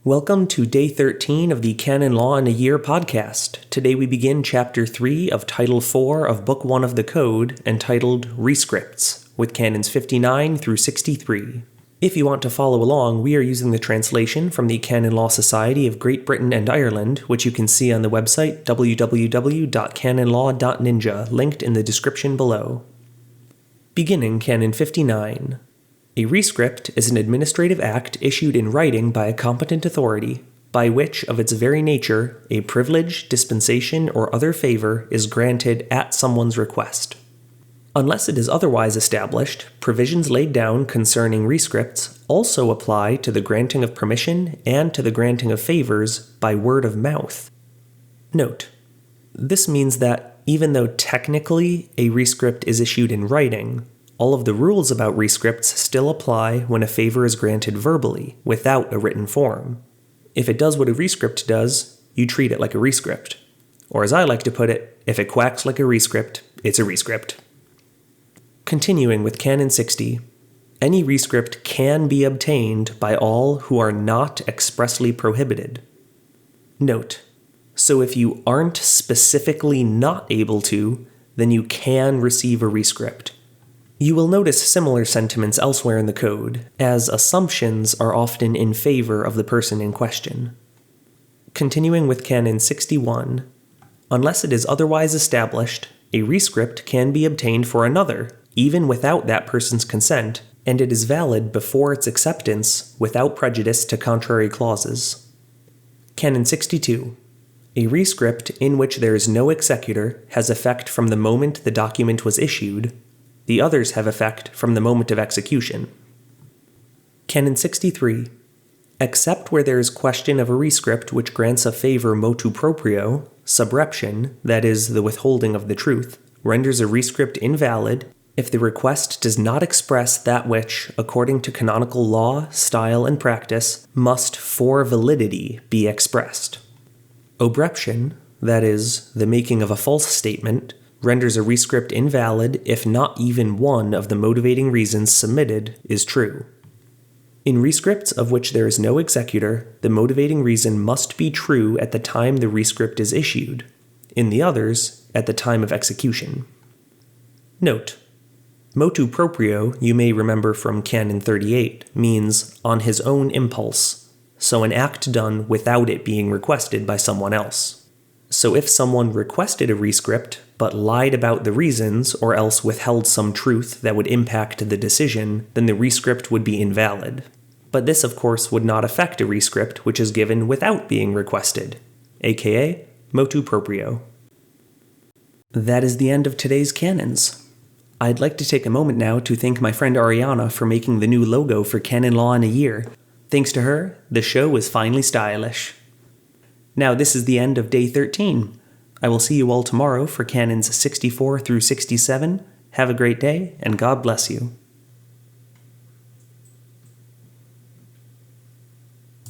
Welcome to Day 13 of the Canon Law in a Year podcast. Today we begin Chapter 3 of Title 4 of Book 1 of the Code, entitled Rescripts, with Canons 59 through 63. If you want to follow along, we are using the translation from the Canon Law Society of Great Britain and Ireland, which you can see on the website www.canonlaw.ninja, linked in the description below. Beginning Canon 59. A rescript is an administrative act issued in writing by a competent authority, by which, of its very nature, a privilege, dispensation, or other favor is granted at someone's request. Unless it is otherwise established, provisions laid down concerning rescripts also apply to the granting of permission and to the granting of favors by word of mouth. Note: this means that even though technically a rescript is issued in writing, all of the rules about rescripts still apply when a favor is granted verbally, without a written form. If it does what a rescript does, you treat it like a rescript. Or as I like to put it, if it quacks like a rescript, it's a rescript. Continuing with Canon 60, any rescript can be obtained by all who are not expressly prohibited. Note: so if you aren't specifically not able to, then you can receive a rescript. You will notice similar sentiments elsewhere in the code, as assumptions are often in favor of the person in question. Continuing with Canon 61, unless it is otherwise established, a rescript can be obtained for another, even without that person's consent, and it is valid before its acceptance without prejudice to contrary clauses. Canon 62. A rescript in which there is no executor has effect from the moment the document was issued. The others have effect from the moment of execution. Canon 63. Except where there is question of a rescript which grants a favor motu proprio, subreption, that is, the withholding of the truth, renders a rescript invalid if the request does not express that which, according to canonical law, style, and practice, must for validity be expressed. Obreption, that is, the making of a false statement, renders a rescript invalid if not even one of the motivating reasons submitted is true. In rescripts of which there is no executor, the motivating reason must be true at the time the rescript is issued. In the others, at the time of execution. Note: motu proprio, you may remember from Canon 38, means on his own impulse, so an act done without it being requested by someone else. So if someone requested a rescript, but lied about the reasons or else withheld some truth that would impact the decision, then the rescript would be invalid. But this, of course, would not affect a rescript which is given without being requested, aka motu proprio. That is the end of today's canons. I'd like to take a moment now to thank my friend Ariana for making the new logo for Canon Law in a Year. Thanks to her, the show is finally stylish. Now this is the end of Day 13. I will see you all tomorrow for Canons 64 through 67. Have a great day, and God bless you.